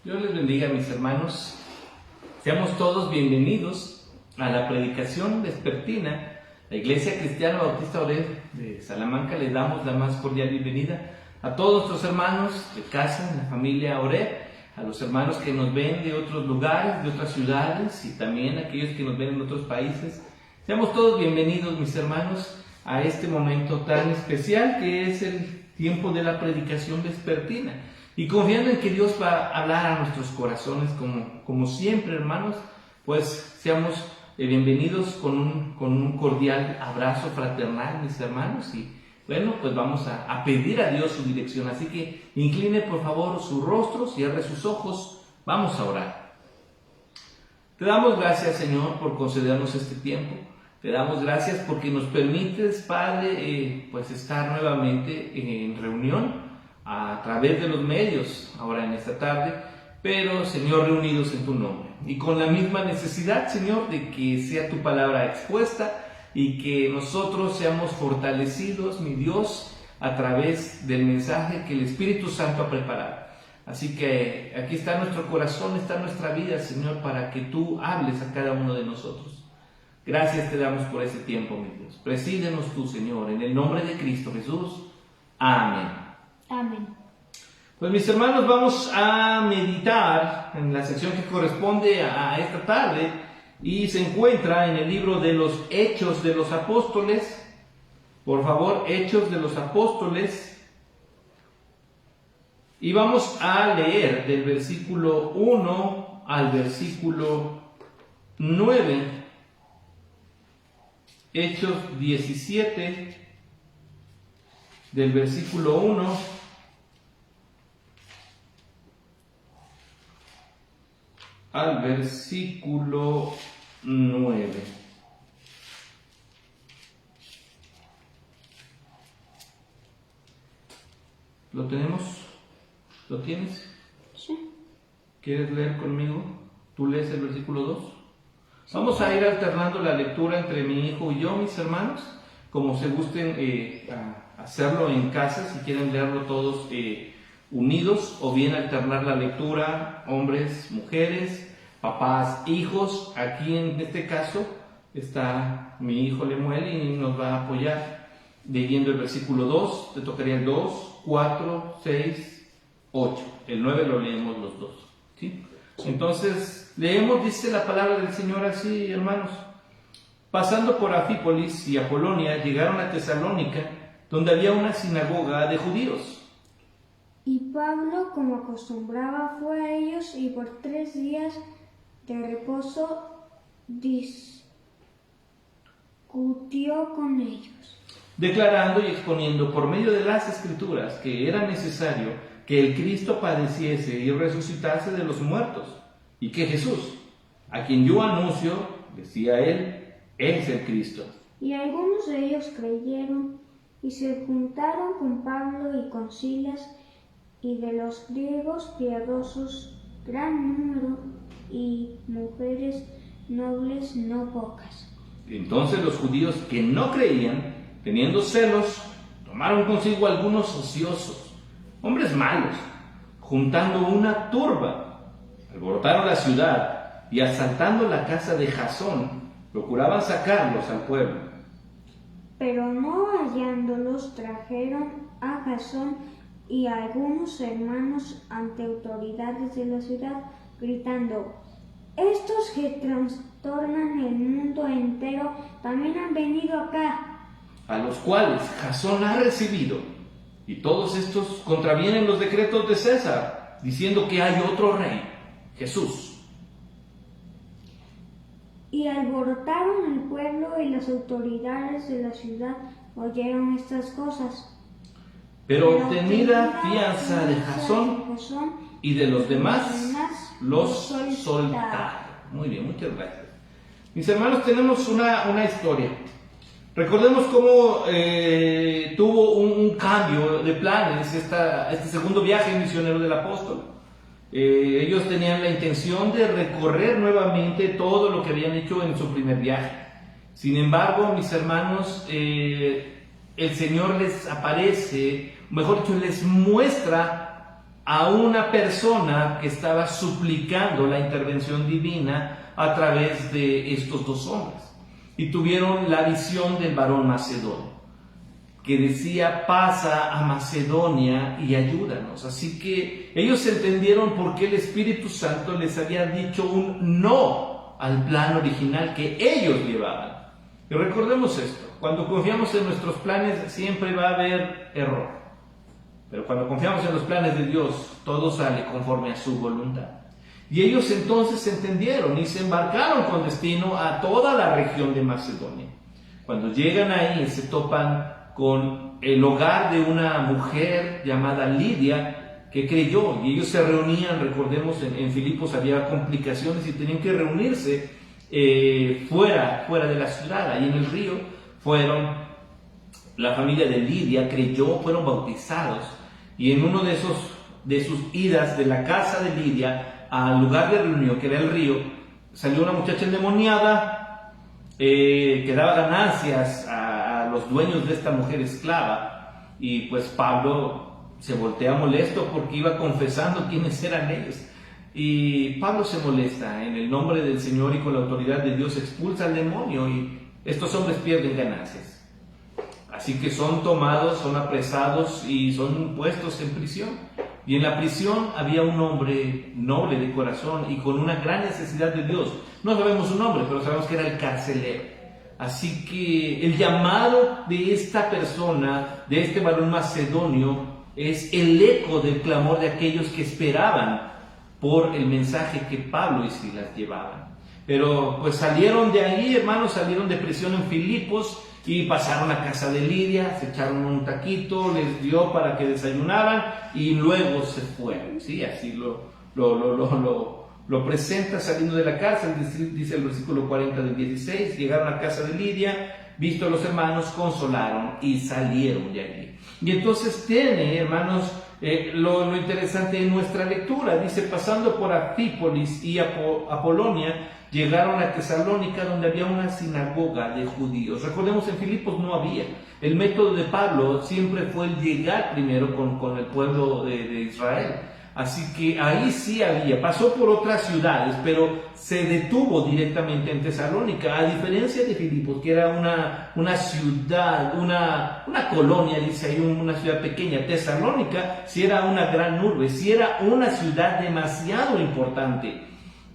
Dios les bendiga, mis hermanos. Seamos todos bienvenidos a la predicación vespertina. La Iglesia Cristiana Bautista Oreb de Salamanca les damos la más cordial bienvenida a todos nuestros hermanos de casa, en la familia Oreb, a los hermanos que nos ven de otros lugares, de otras ciudades y también a aquellos que nos ven en otros países. Seamos todos bienvenidos, mis hermanos, a este momento tan especial que es el tiempo de la predicación vespertina. Y confiando en que Dios va a hablar a nuestros corazones como siempre, hermanos, pues seamos bienvenidos con un cordial abrazo fraternal, mis hermanos. Y bueno, pues vamos a pedir a Dios su dirección. Así que incline por favor su rostro, cierre sus ojos, vamos a orar. Te damos gracias, Señor, por concedernos este tiempo. Te damos gracias porque nos permites, Padre, pues estar nuevamente en reunión a través de los medios, ahora en esta tarde, pero, Señor, reunidos en tu nombre. Y con la misma necesidad, Señor, de que sea tu palabra expuesta y que nosotros seamos fortalecidos, mi Dios, a través del mensaje que el Espíritu Santo ha preparado. Así que aquí está nuestro corazón, está nuestra vida, Señor, para que tú hables a cada uno de nosotros. Gracias te damos por ese tiempo, mi Dios. Presídenos tú, Señor, en el nombre de Cristo Jesús. Amén. Amén. Pues mis hermanos, vamos a meditar en la sección que corresponde a esta tarde y se encuentra en el libro de los Hechos de los Apóstoles. Por favor, Hechos de los Apóstoles. Y vamos a leer del versículo 1 al versículo 9. Hechos 17, del versículo 1 al versículo 9. ¿Lo tenemos? ¿Lo tienes? Sí. ¿Quieres leer conmigo? ¿Tú lees el versículo 2? Vamos a ir alternando la lectura entre mi hijo y yo, mis hermanos, como se gusten hacerlo en casa, si quieren leerlo todos unidos, o bien alternar la lectura, hombres, mujeres, papás, hijos. Aquí en este caso está mi hijo Lemuel y nos va a apoyar leyendo el versículo 2, te tocaría el 2, 4, 6, 8. El 9 lo leemos los dos, ¿sí? Entonces, leemos, dice la palabra del Señor así, hermanos. Pasando por Anfípolis y Apolonia, llegaron a Tesalónica, donde había una sinagoga de judíos. Y Pablo, como acostumbraba, fue a ellos y por 3 días de reposo discutió con ellos, declarando y exponiendo por medio de las Escrituras que era necesario que el Cristo padeciese y resucitase de los muertos, y que Jesús, a quien yo anuncio, decía él, es el Cristo. Y algunos de ellos creyeron y se juntaron con Pablo y con Silas, y de los griegos piadosos gran número, y mujeres nobles no pocas. Entonces los judíos que no creían, teniendo celos, tomaron consigo algunos ociosos, hombres malos, juntando una turba, alborotaron la ciudad y asaltando la casa de Jasón, procuraban sacarlos al pueblo. Pero no hallándolos, trajeron a Jasón y a algunos hermanos ante autoridades de la ciudad, gritando: estos que trastornan el mundo entero también han venido acá. A los cuales Jasón ha recibido, y todos estos contravienen los decretos de César, diciendo que hay otro rey, Jesús. Y alborotaron el pueblo, y las autoridades de la ciudad oyeron estas cosas. Pero obtenida fianza de Jasón y de los demás, los soltaron. Muy bien, muchas gracias. Mis hermanos, tenemos una historia. Recordemos cómo tuvo un cambio de planes este segundo viaje misionero del apóstol. Ellos tenían la intención de recorrer nuevamente todo lo que habían hecho en su primer viaje. Sin embargo, mis hermanos, el Señor les aparece, mejor dicho, les muestra a una persona que estaba suplicando la intervención divina a través de estos dos hombres. Y tuvieron la visión del varón macedonio, que decía: pasa a Macedonia y ayúdanos. Así que ellos entendieron por qué el Espíritu Santo les había dicho un no al plan original que ellos llevaban. Y recordemos esto: cuando confiamos en nuestros planes siempre va a haber error, pero cuando confiamos en los planes de Dios, todo sale conforme a su voluntad. Y ellos entonces entendieron y se embarcaron con destino a toda la región de Macedonia. Cuando llegan ahí se topan con el hogar de una mujer llamada Lidia, que creyó, y ellos se reunían. Recordemos, en Filipos había complicaciones y tenían que reunirse fuera de la ciudad, ahí en el río. La familia de Lidia creyó, fueron bautizados, y en uno de sus idas de la casa de Lidia al lugar de reunión, que era el río, salió una muchacha endemoniada que daba ganancias a los dueños de esta mujer esclava. Y pues Pablo se voltea molesto porque iba confesando quiénes eran ellos. Y Pablo se molesta: en el nombre del Señor y con la autoridad de Dios expulsa al demonio, y estos hombres pierden ganancias. Así que son tomados, son apresados y son puestos en prisión. Y en la prisión había un hombre noble de corazón y con una gran necesidad de Dios. No sabemos su nombre, pero sabemos que era el carcelero. Así que el llamado de esta persona, de este varón macedonio, es el eco del clamor de aquellos que esperaban por el mensaje que Pablo y Silas llevaban. Pero pues salieron de ahí, hermanos, salieron de prisión en Filipos y pasaron a casa de Lidia, se echaron un taquito, les dio para que desayunaran y luego se fueron. ¿Sí? Así lo presenta saliendo de la cárcel, dice el versículo 40 del 16. Llegaron a casa de Lidia, visto a los hermanos, consolaron y salieron de allí. Y entonces tiene, hermanos, lo interesante en nuestra lectura. Dice: pasando por Anfípolis y Apolonia, llegaron a Tesalónica, donde había una sinagoga de judíos. Recordemos, en Filipos no había. El método de Pablo siempre fue el llegar primero con el pueblo de Israel. Así que ahí sí había. Pasó por otras ciudades, pero se detuvo directamente en Tesalónica, a diferencia de Filipos, que era una ciudad, una colonia, dice ahí, una ciudad pequeña. Tesalónica sí era una gran urbe, sí era una ciudad demasiado importante.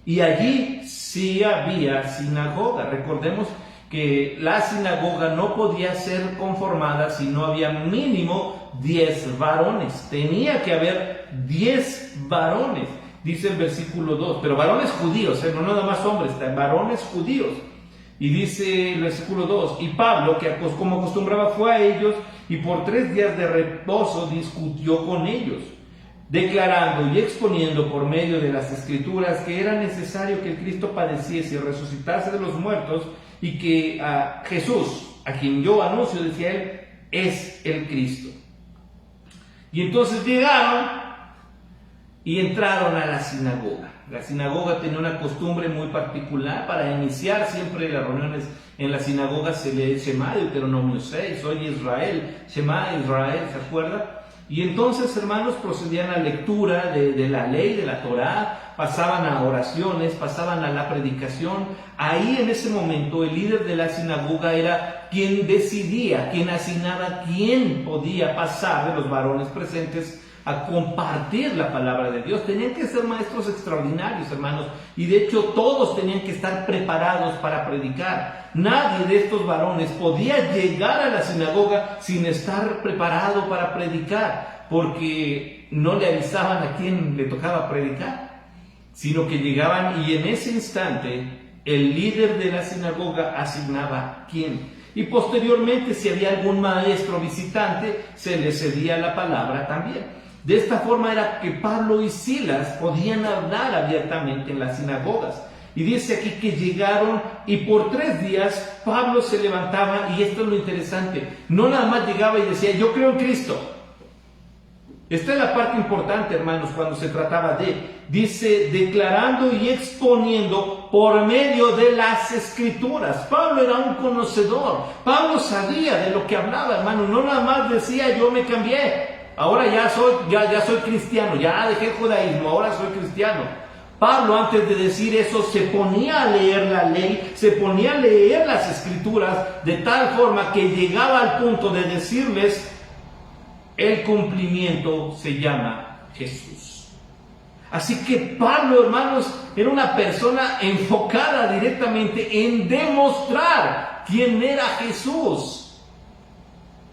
Y allí sí había sinagoga. Recordemos que la sinagoga no podía ser conformada si no había mínimo 10 varones. Tenía que haber 10 varones, dice el versículo 2. Pero varones judíos, no nada más hombres, varones judíos. Y dice el versículo 2: y Pablo, que como acostumbraba, fue a ellos y por 3 días de reposo discutió con ellos, declarando y exponiendo por medio de las Escrituras que era necesario que el Cristo padeciese y resucitase de los muertos, y que a Jesús, a quien yo anuncio, decía él, es el Cristo. Y entonces llegaron y entraron a la sinagoga. La sinagoga tenía una costumbre muy particular. Para iniciar siempre las reuniones en la sinagoga se lee Shema, Deuteronomio 6, oye Israel, Shema Israel, ¿se acuerda? Y entonces, hermanos, procedían a lectura de la ley, de la Torá, pasaban a oraciones, pasaban a la predicación. Ahí en ese momento el líder de la sinagoga era quien decidía, quien asignaba quién podía pasar de los varones presentes a compartir la palabra de Dios. Tenían que ser maestros extraordinarios, hermanos, y de hecho todos tenían que estar preparados para predicar. Nadie de estos varones podía llegar a la sinagoga sin estar preparado para predicar, porque no le avisaban a quién le tocaba predicar, sino que llegaban y en ese instante el líder de la sinagoga asignaba quién. Y posteriormente, si había algún maestro visitante, se le cedía la palabra también. De esta forma era que Pablo y Silas podían hablar abiertamente en las sinagogas. Y dice aquí que llegaron y por 3 días Pablo se levantaba, y esto es lo interesante, no nada más llegaba y decía yo creo en Cristo. Esta es la parte importante, hermanos, cuando se trataba dice, declarando y exponiendo por medio de las Escrituras. Pablo era un conocedor, Pablo sabía de lo que hablaba, hermano, no nada más decía yo me cambié. ahora ya soy cristiano, ya dejé el judaísmo, ahora soy cristiano. Pablo, antes de decir eso, se ponía a leer la ley, se ponía a leer las escrituras, de tal forma que llegaba al punto de decirles, el cumplimiento se llama Jesús. Así que Pablo, hermanos, era una persona enfocada directamente en demostrar quién era Jesús.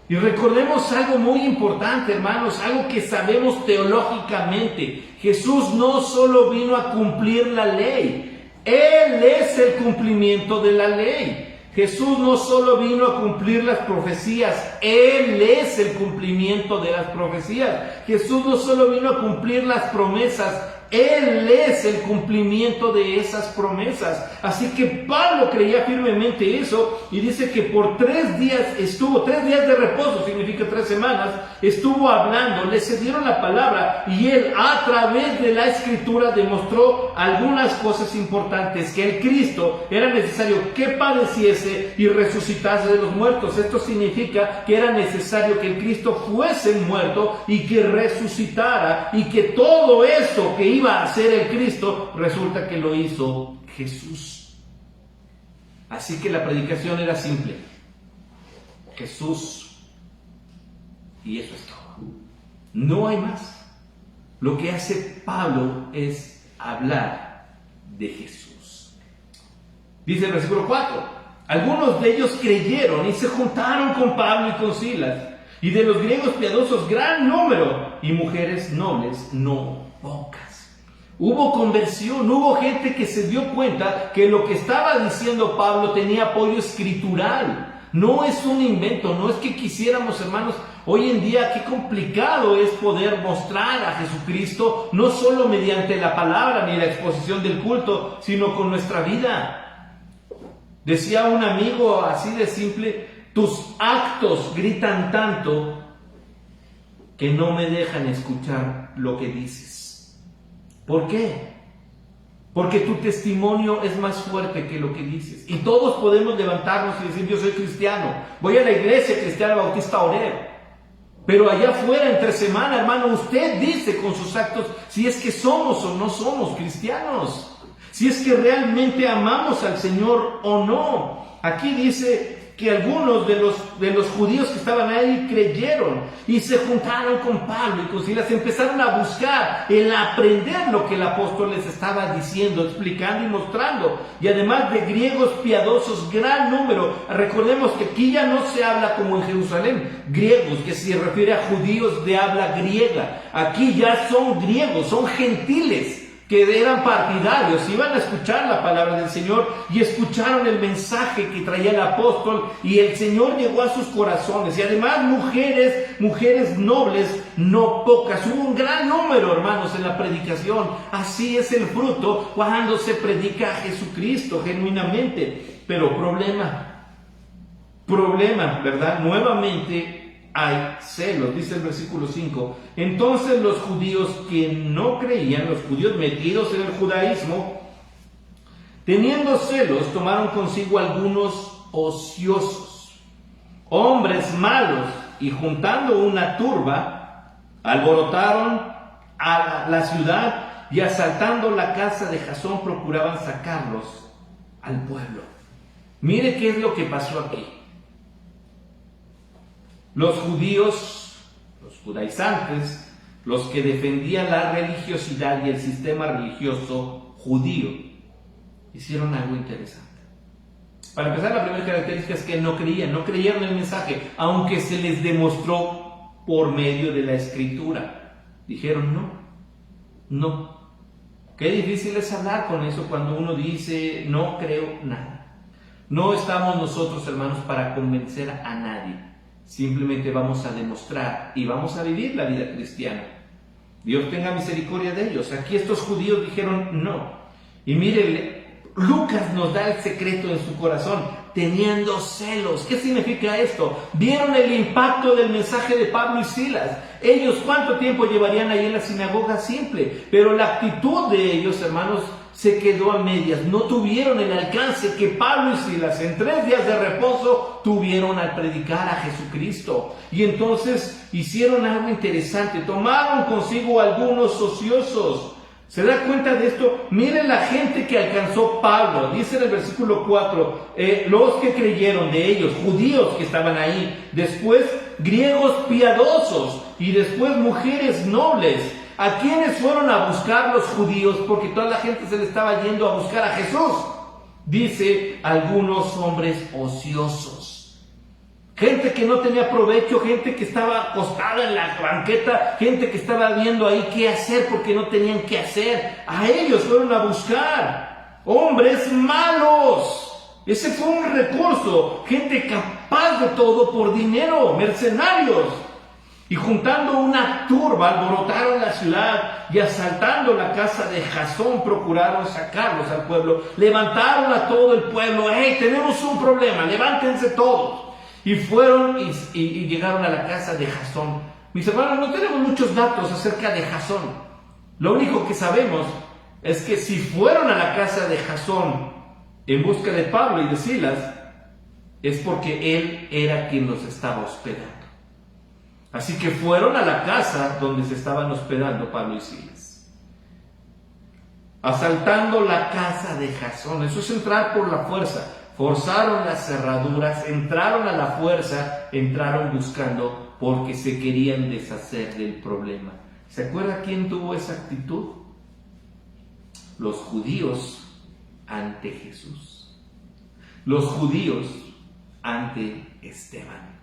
Y recordemos algo muy importante, hermanos, algo que sabemos teológicamente. Jesús no solo vino a cumplir la ley, Él es el cumplimiento de la ley. Jesús no solo vino a cumplir las profecías, Él es el cumplimiento de las profecías. Jesús no solo vino a cumplir las promesas, Él es el cumplimiento de esas promesas. Así que Pablo creía firmemente eso y dice que por 3 días estuvo, 3 días de reposo, significa 3 semanas, estuvo hablando, le cedieron la palabra y él a través de la escritura demostró algunas cosas importantes, que el Cristo era necesario que padeciese y resucitase de los muertos. Esto significa que era necesario que el Cristo fuese muerto y que resucitara, y que todo eso que iba a hacer el Cristo, resulta que lo hizo Jesús. Así que la predicación era simple: Jesús, y eso es todo, no hay más. Lo que hace Pablo es hablar de Jesús. Dice el versículo 4: algunos de ellos creyeron y se juntaron con Pablo y con Silas, y de los griegos piadosos gran número, y mujeres nobles no pocas. Hubo conversión, hubo gente que se dio cuenta que lo que estaba diciendo Pablo tenía apoyo escritural. No es un invento, no es que quisiéramos, hermanos. Hoy en día qué complicado es poder mostrar a Jesucristo, no solo mediante la palabra ni la exposición del culto, sino con nuestra vida. Decía un amigo así de simple: tus actos gritan tanto que no me dejan escuchar lo que dices. ¿Por qué? Porque tu testimonio es más fuerte que lo que dices. Y todos podemos levantarnos y decir: yo soy cristiano, voy a la iglesia Cristiana Bautista Oreb. Pero allá afuera, entre semana, hermano, usted dice con sus actos si es que somos o no somos cristianos, si es que realmente amamos al Señor o no. Aquí dice que algunos de los judíos que estaban ahí creyeron y se juntaron con Pablo y con Silas, empezaron a buscar el aprender lo que el apóstol les estaba diciendo, explicando y mostrando. Y además de griegos piadosos, gran número. Recordemos que aquí ya no se habla como en Jerusalén, griegos, que se refiere a judíos de habla griega. Aquí ya son griegos, son gentiles, que eran partidarios, iban a escuchar la palabra del Señor y escucharon el mensaje que traía el apóstol, y el Señor llegó a sus corazones. Y además mujeres nobles, no pocas. Hubo un gran número, hermanos, en la predicación. Así es el fruto cuando se predica a Jesucristo genuinamente. Pero problema, ¿verdad? Nuevamente hay celos, dice el versículo 5. Entonces los judíos que no creían, los judíos metidos en el judaísmo, teniendo celos, tomaron consigo algunos ociosos, hombres malos, y juntando una turba, alborotaron a la ciudad, y asaltando la casa de Jasón procuraban sacarlos al pueblo. Mire qué es lo que pasó aquí. Los judíos, los judaizantes, los que defendían la religiosidad y el sistema religioso judío, hicieron algo interesante. Para empezar, la primera característica es que no creyeron el mensaje, aunque se les demostró por medio de la escritura. Dijeron no. Qué difícil es hablar con eso cuando uno dice no creo nada. No estamos nosotros, hermanos, para convencer a nadie. Simplemente vamos a demostrar y vamos a vivir la vida cristiana. Dios tenga misericordia de ellos. Aquí estos judíos dijeron no. Y miren, Lucas nos da el secreto en su corazón: teniendo celos. ¿Qué significa esto? Vieron el impacto del mensaje de Pablo y Silas. Ellos, ¿cuánto tiempo llevarían ahí en la sinagoga? Simple. Pero la actitud de ellos, hermanos, se quedó a medias, no tuvieron el alcance que Pablo y Silas en 3 días de reposo tuvieron al predicar a Jesucristo. Y entonces hicieron algo interesante, tomaron consigo algunos ociosos. ¿Se da cuenta de esto? Miren la gente que alcanzó Pablo. Dice en el versículo 4, los que creyeron de ellos, judíos que estaban ahí, después griegos piadosos y después mujeres nobles. ¿A quiénes fueron a buscar los judíos? Porque toda la gente se le estaba yendo a buscar a Jesús. Dice, algunos hombres ociosos. Gente que no tenía provecho, gente que estaba acostada en la banqueta, gente que estaba viendo ahí qué hacer porque no tenían qué hacer. A ellos fueron a buscar. Hombres malos. Ese fue un recurso. Gente capaz de todo por dinero, mercenarios. Y juntando una turba, alborotaron la ciudad y asaltando la casa de Jasón, procuraron sacarlos al pueblo. Levantaron a todo el pueblo. ¡Hey, tenemos un problema! ¡Levántense todos! Y fueron y llegaron a la casa de Jasón. Mis hermanos, no tenemos muchos datos acerca de Jasón. Lo único que sabemos es que si fueron a la casa de Jasón en busca de Pablo y de Silas, es porque él era quien los estaba hospedando. Así que fueron a la casa donde se estaban hospedando Pablo y Silas. Asaltando la casa de Jasón. Eso es entrar por la fuerza. Forzaron las cerraduras, entraron a la fuerza, entraron buscando porque se querían deshacer del problema. ¿Se acuerda quién tuvo esa actitud? Los judíos ante Jesús. Los judíos ante Esteban.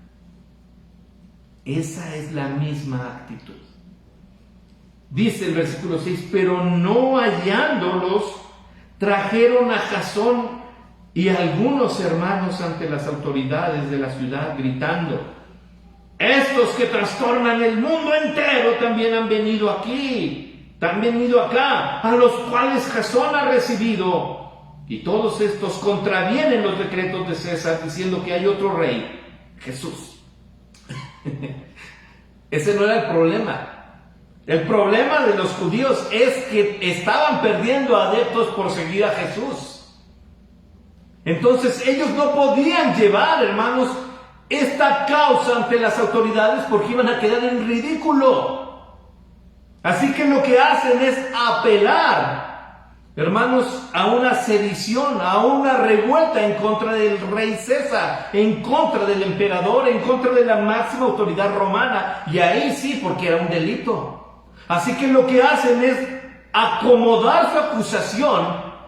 Esa es la misma actitud. Dice el versículo 6, pero no hallándolos, trajeron a Jasón y algunos hermanos ante las autoridades de la ciudad, gritando, estos que trastornan el mundo entero también han venido aquí, han venido acá, a los cuales Jasón ha recibido. Y todos estos contravienen los decretos de César, diciendo que hay otro rey, Jesús. Ese no era el problema. El problema de los judíos es que estaban perdiendo adeptos por seguir a Jesús. Entonces ellos no podían llevar, hermanos, esta causa ante las autoridades porque iban a quedar en ridículo. Así que lo que hacen es apelar, hermanos, a una sedición, a una revuelta en contra del rey César, en contra del emperador, en contra de la máxima autoridad romana. Y ahí sí, porque era un delito. Así que lo que hacen es acomodar su acusación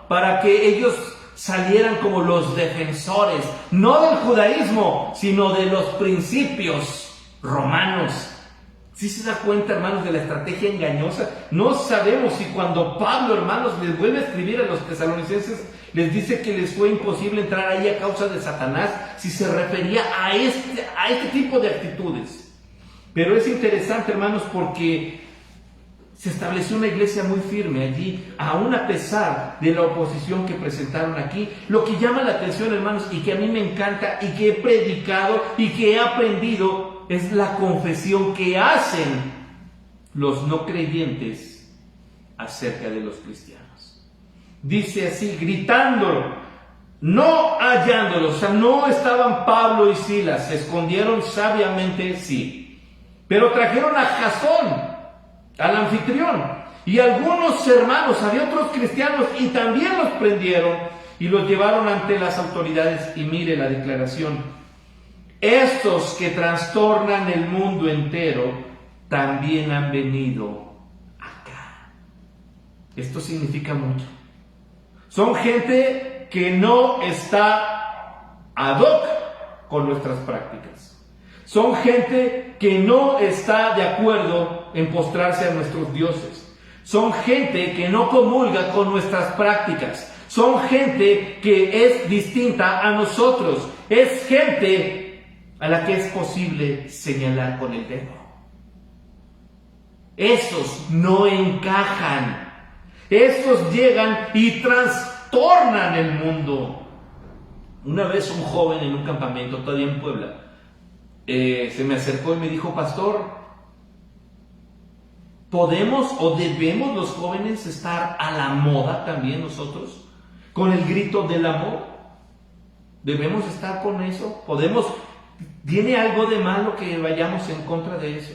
para que ellos salieran como los defensores, no del judaísmo, sino de los principios romanos. ¿Sí se da cuenta, hermanos, de la estrategia engañosa? No sabemos si cuando Pablo, hermanos, les vuelve a escribir a los tesalonicenses, les dice que les fue imposible entrar ahí a causa de Satanás, si se refería a este tipo de actitudes. Pero es interesante, hermanos, porque se estableció una iglesia muy firme allí, aún a pesar de la oposición que presentaron aquí. Lo que llama la atención, hermanos, y que a mí me encanta, y que he predicado, y que he aprendido, es la confesión que hacen los no creyentes acerca de los cristianos. Dice así, gritando, no hallándolos, o sea, no estaban Pablo y Silas, se escondieron sabiamente, sí, pero trajeron a Jasón, al anfitrión, y algunos hermanos, había otros cristianos, y también los prendieron y los llevaron ante las autoridades. Y mire la declaración: estos que trastornan el mundo entero también han venido acá. Esto significa mucho. Son gente que no está ad hoc con nuestras prácticas. Son gente que no está de acuerdo en postrarse a nuestros dioses. Son gente que no comulga con nuestras prácticas. Son gente que es distinta a nosotros. Es gente a la que es posible señalar con el dedo. Esos no encajan. Esos llegan y trastornan el mundo. Una vez un joven en un campamento, todavía en Puebla, se me acercó y me dijo: pastor, ¿Podemos o debemos los jóvenes estar a la moda también nosotros? ¿Con el grito del amor? ¿Debemos estar con eso? ¿Tiene algo de malo que vayamos en contra de eso?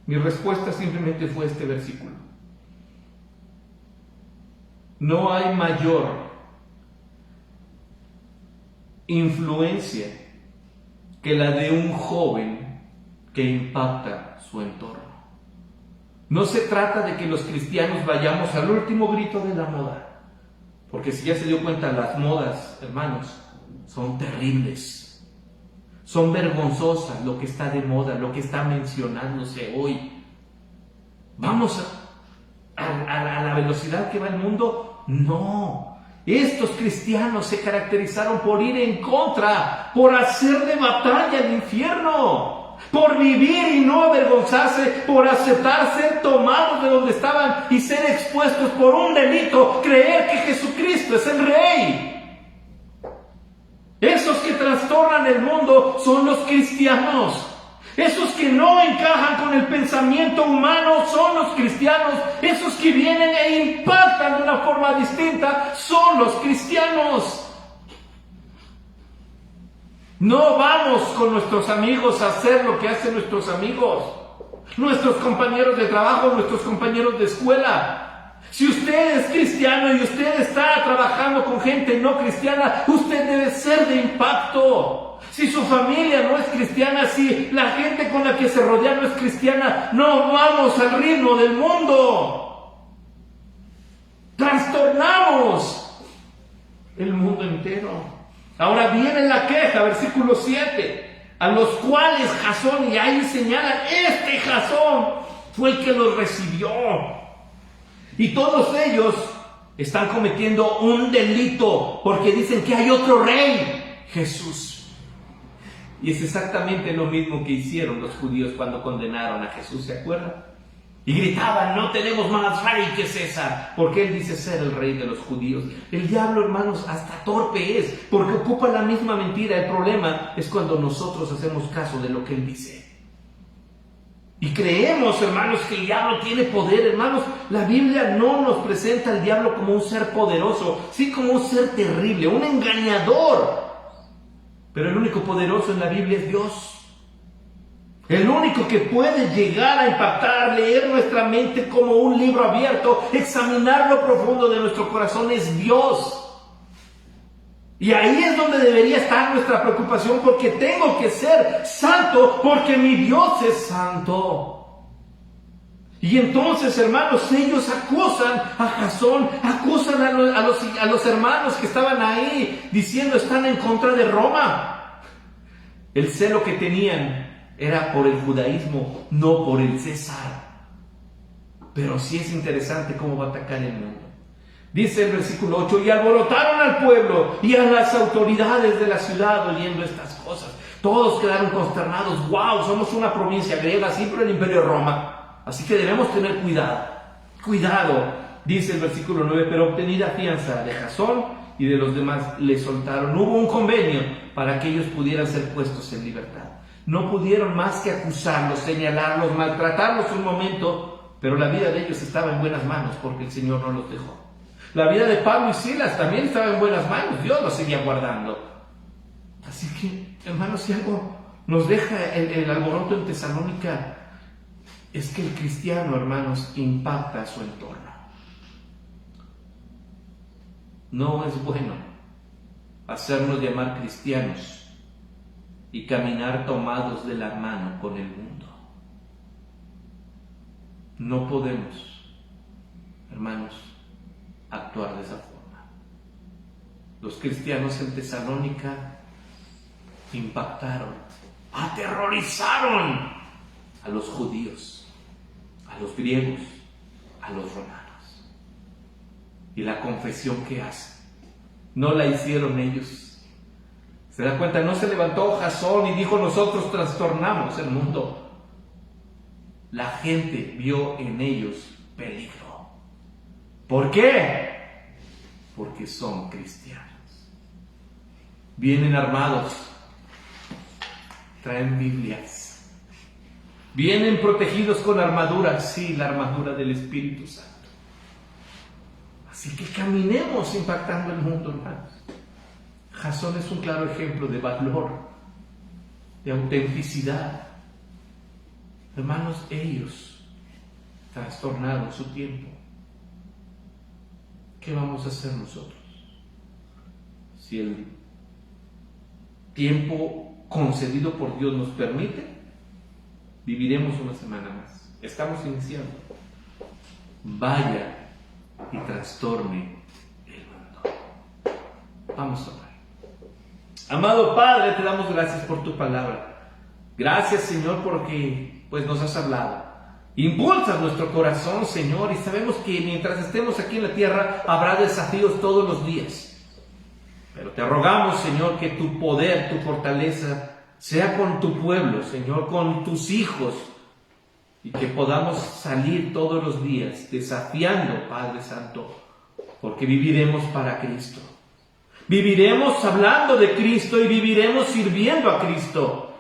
Mi respuesta simplemente fue este versículo. No hay mayor influencia que la de un joven que impacta su entorno. No se trata de que los cristianos vayamos al último grito de la moda, porque si ya se dio cuenta, las modas, hermanos, son terribles, son vergonzosas lo que está de moda, lo que está mencionándose hoy. ¿Vamos a la velocidad que va el mundo? No. Estos cristianos se caracterizaron por ir en contra, por hacer de batalla el infierno, por vivir y no avergonzarse, por aceptar ser tomados de donde estaban y ser expuestos por un delito, creer que Jesucristo es el Rey. Esos que trastornan el mundo son los cristianos. Esos que no encajan con el pensamiento humano son los cristianos. Esos que vienen e impactan de una forma distinta son los cristianos. No vamos con nuestros amigos a hacer lo que hacen nuestros amigos, nuestros compañeros de trabajo, nuestros compañeros de escuela. Si usted es cristiano y usted está trabajando con gente no cristiana, usted debe ser de impacto. Si su familia no es cristiana, si la gente con la que se rodea no es cristiana, no vamos al ritmo del mundo. Trastornamos el mundo entero. Ahora viene la queja, versículo 7, a los cuales Jasón, y ahí señalan, este Jasón fue el que los recibió. Y todos ellos están cometiendo un delito porque dicen que hay otro rey, Jesús. Y es exactamente lo mismo que hicieron los judíos cuando condenaron a Jesús, ¿se acuerdan? Y gritaban, no tenemos más rey que César, porque él dice ser el rey de los judíos. El diablo, hermanos, hasta torpe es, porque ocupa la misma mentira. El problema es cuando nosotros hacemos caso de lo que él dice. Y creemos, hermanos, que el diablo tiene poder. Hermanos, la Biblia no nos presenta al diablo como un ser poderoso, sí como un ser terrible, un engañador. Pero el único poderoso en la Biblia es Dios. El único que puede llegar a impactar, leer nuestra mente como un libro abierto, examinar lo profundo de nuestro corazón es Dios. Y ahí es donde debería estar nuestra preocupación, porque tengo que ser santo, porque mi Dios es santo. Y entonces, hermanos, ellos acusan a Jasón, acusan a los hermanos que estaban ahí, diciendo están en contra de Roma. El celo que tenían era por el judaísmo, no por el César. Pero sí es interesante cómo va a atacar el mundo. Dice el versículo 8, y alborotaron al pueblo y a las autoridades de la ciudad oyendo estas cosas. Todos quedaron consternados. ¡Wow! Somos una provincia griega, sí, pero el imperio de Roma. Así que debemos tener cuidado. Cuidado, dice el versículo 9, pero obtenida fianza de Jasón y de los demás le soltaron. Hubo un convenio para que ellos pudieran ser puestos en libertad. No pudieron más que acusarlos, señalarlos, maltratarlos un momento, pero la vida de ellos estaba en buenas manos porque el Señor no los dejó. La vida de Pablo y Silas también estaba en buenas manos, Dios los seguía guardando. Así que, hermanos, si algo nos deja el alboroto en Tesalónica, es que el cristiano, hermanos, impacta a su entorno. No es bueno hacernos llamar cristianos y caminar tomados de la mano con el mundo. No podemos, hermanos, actuar de esa forma. Los cristianos en Tesalónica impactaron, aterrorizaron a los judíos, a los griegos, a los romanos. Y la confesión que hacen, no la hicieron ellos. ¿Se da cuenta? No se levantó Jasón y dijo nosotros trastornamos el mundo. La gente vio en ellos peligro. ¿Por qué? Porque son cristianos. Vienen armados, traen Biblias, Vienen protegidos con armadura, sí, la armadura del Espíritu Santo. Así que caminemos impactando el mundo, hermanos. Jasón es un claro ejemplo de valor, de autenticidad. Hermanos, ellos trastornaron su tiempo. ¿Qué vamos a hacer nosotros? Si el tiempo concedido por Dios nos permite, viviremos una semana más. Estamos iniciando. Vaya y trastorne el mundo. Vamos a orar. Amado Padre, te damos gracias por tu palabra. Gracias, Señor, porque pues nos has hablado. Impulsas nuestro corazón, Señor, y sabemos que mientras estemos aquí en la tierra habrá desafíos todos los días. Pero te rogamos, Señor, que tu poder, tu fortaleza sea con tu pueblo, Señor, con tus hijos, y que podamos salir todos los días desafiando, Padre Santo, porque viviremos para Cristo. Viviremos hablando de Cristo y viviremos sirviendo a Cristo.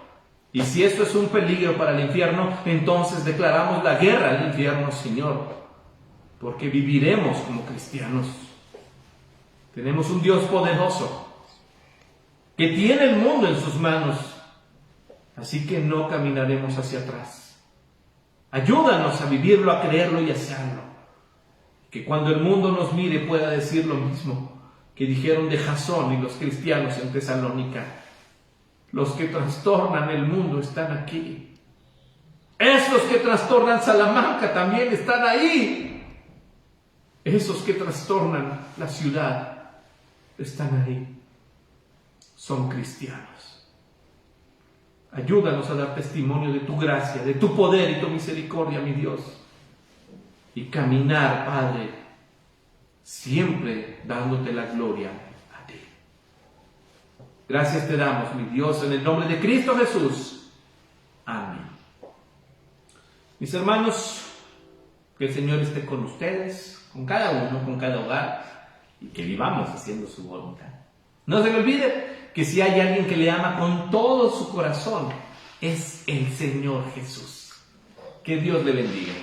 Y si esto es un peligro para el infierno, entonces declaramos la guerra al infierno, Señor, porque viviremos como cristianos. Tenemos un Dios poderoso que tiene el mundo en sus manos, así que no caminaremos hacia atrás. Ayúdanos a vivirlo, a creerlo y a hacerlo. Que cuando el mundo nos mire pueda decir lo mismo que dijeron de Jasón y los cristianos en Tesalónica: los que trastornan el mundo están aquí. Esos que trastornan Salamanca también están ahí. Esos que trastornan la ciudad están ahí. Son cristianos. Ayúdanos a dar testimonio de tu gracia, de tu poder y tu misericordia, mi Dios. Y caminar, Padre, siempre dándote la gloria a ti. Gracias te damos, mi Dios, en el nombre de Cristo Jesús. Amén. Mis hermanos, que el Señor esté con ustedes, con cada uno, con cada hogar, y que vivamos haciendo su voluntad. No se me olvide que si hay alguien que le ama con todo su corazón, es el Señor Jesús. Que Dios le bendiga.